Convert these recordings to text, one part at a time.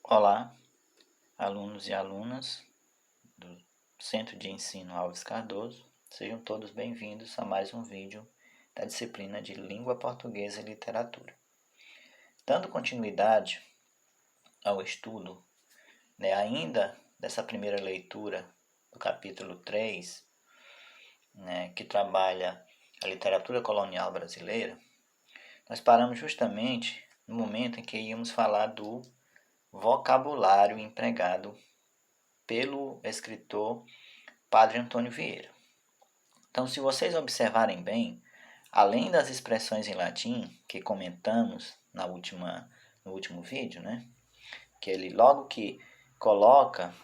Olá, alunos e alunas do Centro de Ensino Alves Cardoso, sejam todos bem-vindos a mais um vídeo da disciplina de Língua Portuguesa e Literatura. Dando continuidade ao estudo, ainda dessa primeira leitura do capítulo 3, que trabalha a literatura colonial brasileira, nós paramos justamente no momento em que íamos falar do vocabulário empregado pelo escritor Padre Antônio Vieira. Então, se vocês observarem bem, além das expressões em latim que comentamos no último vídeo, que ele logo que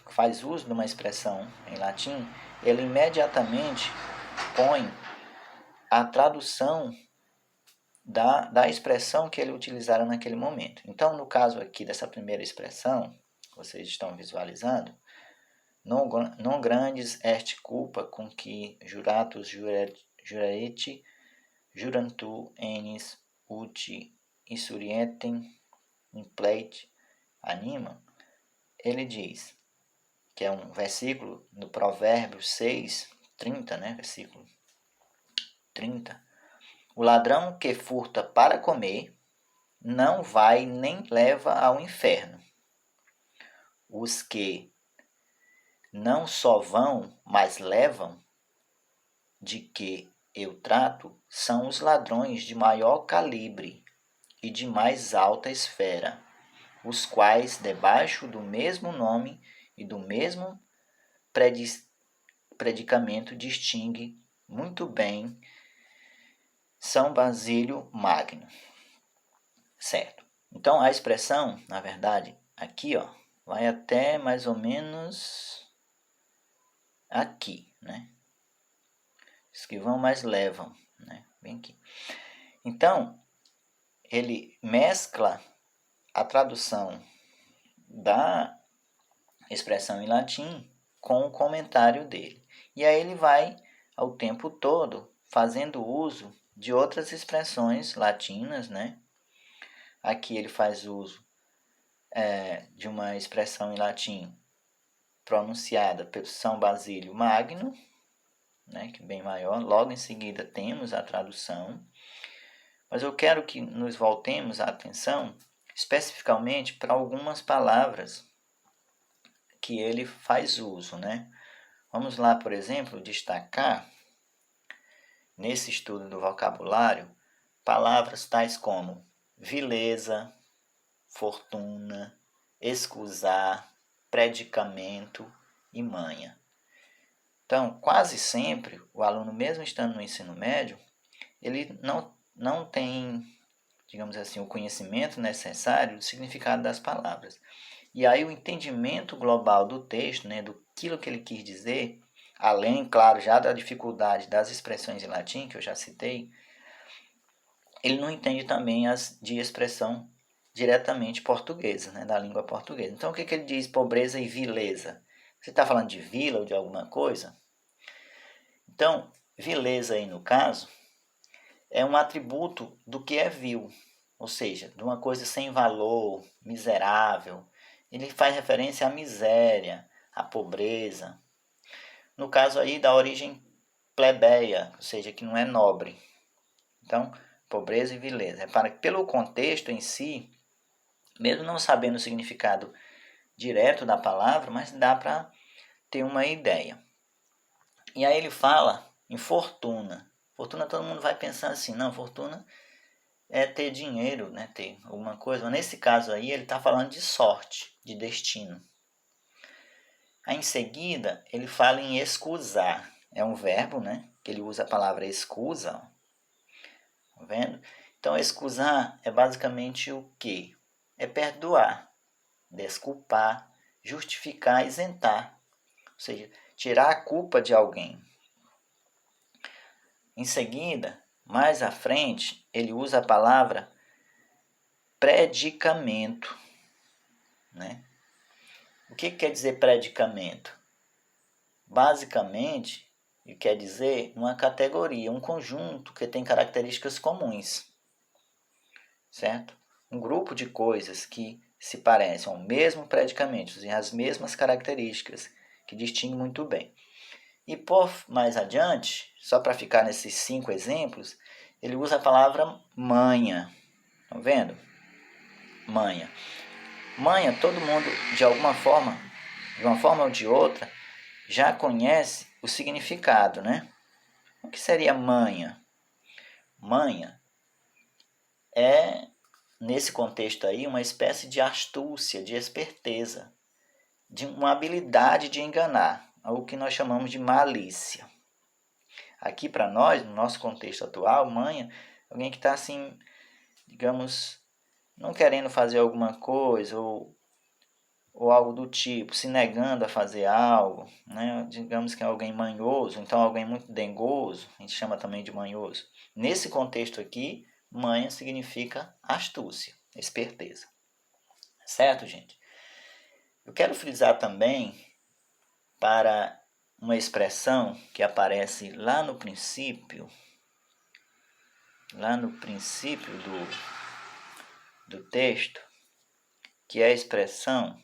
faz uso de uma expressão em latim, ele imediatamente põe a tradução da expressão que ele utilizara naquele momento. Então, no caso aqui dessa primeira expressão, vocês estão visualizando, non grandes est culpa cum qui juratus jurarete jurantur enis uti insurientem impleit anima. Ele diz, que é um versículo no Provérbios 6, 30, versículo 30. O ladrão que furta para comer não vai nem leva ao inferno. Os que não só vão, mas levam, de que eu trato, são os ladrões de maior calibre e de mais alta esfera, os quais, debaixo do mesmo nome e do mesmo predicamento, distingue muito bem São Basílio Magno. Certo? Então, a expressão, na verdade, aqui, vai até mais ou menos aqui, Os que vão mais levam, bem aqui. Então, ele mescla a tradução da expressão em latim com o comentário dele. E aí ele vai, ao tempo todo, fazendo uso de outras expressões latinas, Aqui ele faz uso de uma expressão em latim pronunciada pelo São Basílio Magno, que é bem maior. Logo em seguida temos a tradução. Mas eu quero que nos voltemos a atenção especificamente para algumas palavras que ele faz uso, Vamos lá, por exemplo, destacar, nesse estudo do vocabulário, palavras tais como vileza, fortuna, escusar, predicamento e manha. Então, quase sempre, o aluno, mesmo estando no ensino médio, ele não tem, digamos assim, o conhecimento necessário do significado das palavras. E aí o entendimento global do texto, do que ele quis dizer, além, claro, já da dificuldade das expressões em latim, que eu já citei, ele não entende também as de expressão diretamente portuguesa, da língua portuguesa. Então, o que ele diz pobreza e vileza? Você está falando de vila ou de alguma coisa? Então, vileza aí no caso é um atributo do que é vil, ou seja, de uma coisa sem valor, miserável. Ele faz referência à miséria, à pobreza. No caso aí da origem plebeia, ou seja, que não é nobre. Então, pobreza e vileza. Repara que pelo contexto em si, mesmo não sabendo o significado direto da palavra, mas dá para ter uma ideia. E aí ele fala em fortuna. Fortuna, todo mundo vai pensar assim, não, fortuna é ter dinheiro, ter alguma coisa. Mas nesse caso aí ele está falando de sorte, de destino. Aí em seguida ele fala em escusar. É um verbo, que ele usa a palavra escusa. Tá vendo? Então escusar é basicamente o quê? É perdoar, desculpar, justificar, isentar. Ou seja, tirar a culpa de alguém. Em seguida, mais à frente, ele usa a palavra predicamento. O que quer dizer predicamento? Basicamente, ele quer dizer uma categoria, um conjunto que tem características comuns. Certo? Um grupo de coisas que se parecem ao mesmo predicamento, usem as mesmas características, que distinguem muito bem. E por mais adiante, só para ficar nesses 5 exemplos, ele usa a palavra manha. Estão vendo? Manha. Manha, todo mundo, de alguma forma, de uma forma ou de outra, já conhece o significado, né? O que seria manha? Manha é, nesse contexto aí, uma espécie de astúcia, de esperteza, de uma habilidade de enganar, o que nós chamamos de malícia. Aqui para nós, no nosso contexto atual, manha é alguém que está assim, digamos, não querendo fazer alguma coisa ou algo do tipo, se negando a fazer algo, né? Digamos que é alguém manhoso, então alguém muito dengoso, a gente chama também de manhoso. Nesse contexto aqui, manha significa astúcia, esperteza. Certo, gente? Eu quero frisar também para uma expressão que aparece lá no princípio do texto, que é a expressão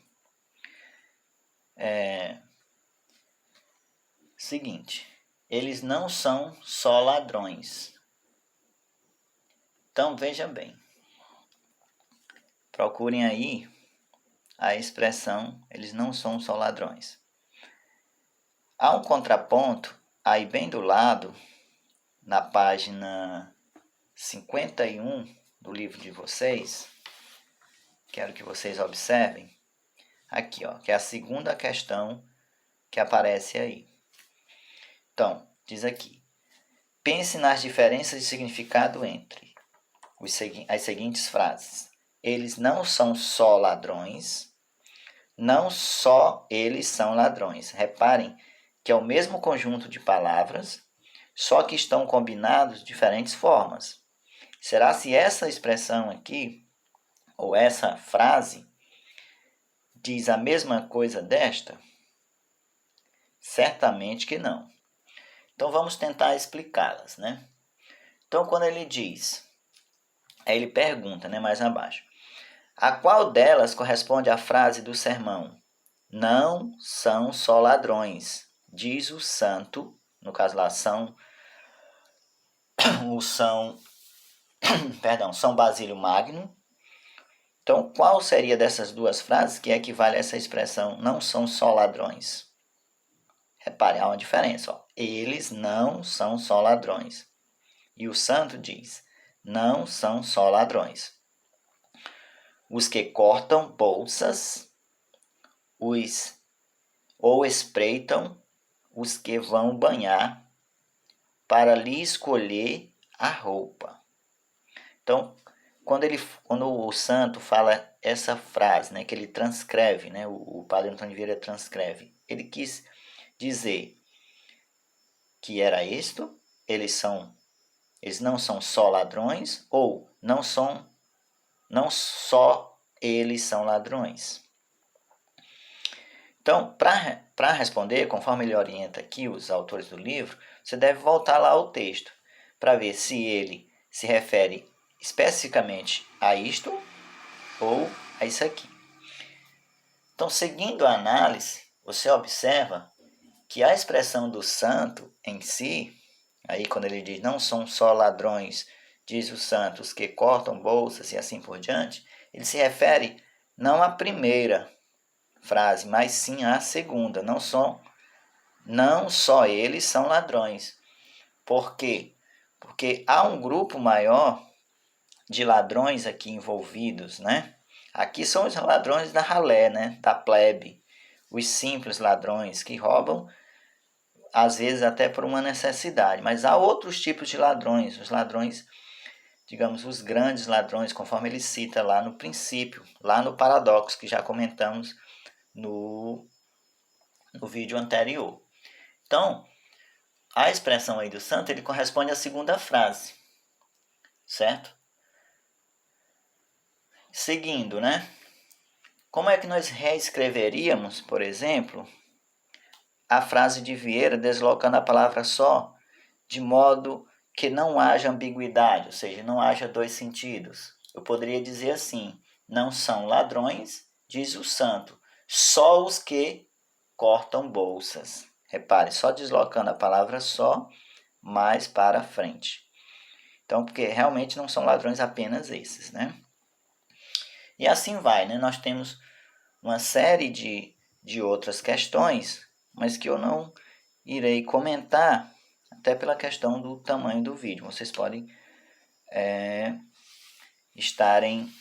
seguinte: eles não são só ladrões. Então veja bem, procurem aí a expressão eles não são só ladrões. Há um contraponto aí bem do lado, na página 51 do livro de vocês. Quero que vocês observem aqui, ó, que é a segunda questão que aparece aí. Então, diz aqui: pense nas diferenças de significado entre as seguintes frases. Eles não são só ladrões, não só eles são ladrões. Reparem que é o mesmo conjunto de palavras, só que estão combinados de diferentes formas. Será se essa expressão aqui, ou essa frase, diz a mesma coisa desta? Certamente que não. Então vamos tentar explicá-las, né? Então quando ele diz, aí ele pergunta, né, mais abaixo: a qual delas corresponde a frase do sermão? Não são só ladrões, diz o santo, no caso lá São Basílio Magno. Então, qual seria dessas duas frases que equivale a essa expressão não são só ladrões? Repare, há uma diferença. Ó. Eles não são só ladrões. E o santo diz, não são só ladrões. Os que cortam bolsas, ou espreitam os que vão banhar para lhe escolher a roupa. Então, quando o santo fala essa frase, né, que ele transcreve, né, o padre Antônio Vieira transcreve, ele quis dizer que era isto, eles não são só ladrões, ou não só eles são ladrões. Então, para responder, conforme ele orienta aqui os autores do livro, você deve voltar lá ao texto para ver se ele se refere especificamente a isto ou a isso aqui. Então, seguindo a análise, você observa que a expressão do santo em si, aí quando ele diz não são só ladrões, diz o santo, os que cortam bolsas e assim por diante, ele se refere não à primeira frase, mas sim à segunda. Não só eles são ladrões. Por quê? Porque há um grupo maior de ladrões aqui envolvidos, né? Aqui são os ladrões da ralé, né? Da plebe. Os simples ladrões que roubam, às vezes até por uma necessidade. Mas há outros tipos de ladrões. Os ladrões, digamos, os grandes ladrões, conforme ele cita lá no princípio, lá no paradoxo, que já comentamos no vídeo anterior. Então, a expressão aí do santo, ele corresponde à segunda frase, certo? Seguindo, né? Como é que nós reescreveríamos, por exemplo, a frase de Vieira deslocando a palavra só, de modo que não haja ambiguidade, ou seja, não haja dois sentidos? Eu poderia dizer assim: não são ladrões, diz o santo, só os que cortam bolsas. Repare, só deslocando a palavra só mais para frente. Então, porque realmente não são ladrões apenas esses, né? E assim vai, né? Nós temos uma série de outras questões, mas que eu não irei comentar, até pela questão do tamanho do vídeo. Vocês podem estarem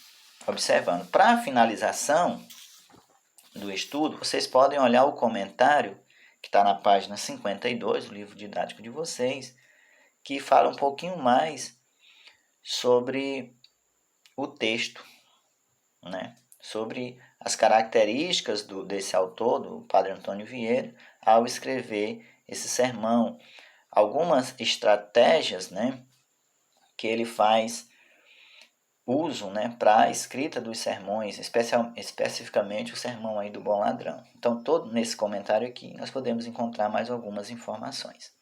observando. Para a finalização do estudo, vocês podem olhar o comentário que está na página 52 do livro didático de vocês, que fala um pouquinho mais sobre o texto, né? Sobre as características desse autor, do Padre Antônio Vieira, ao escrever esse sermão. Algumas estratégias, né, que ele faz uso, né, para a escrita dos sermões, especificamente o sermão aí do Bom Ladrão. Então, todo nesse comentário aqui, nós podemos encontrar mais algumas informações.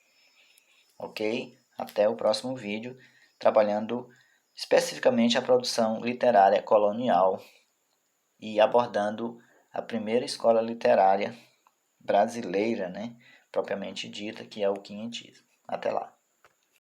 Ok? Até o próximo vídeo, trabalhando especificamente a produção literária colonial e abordando a primeira escola literária brasileira, né, propriamente dita, que é o quinhentismo. Até lá.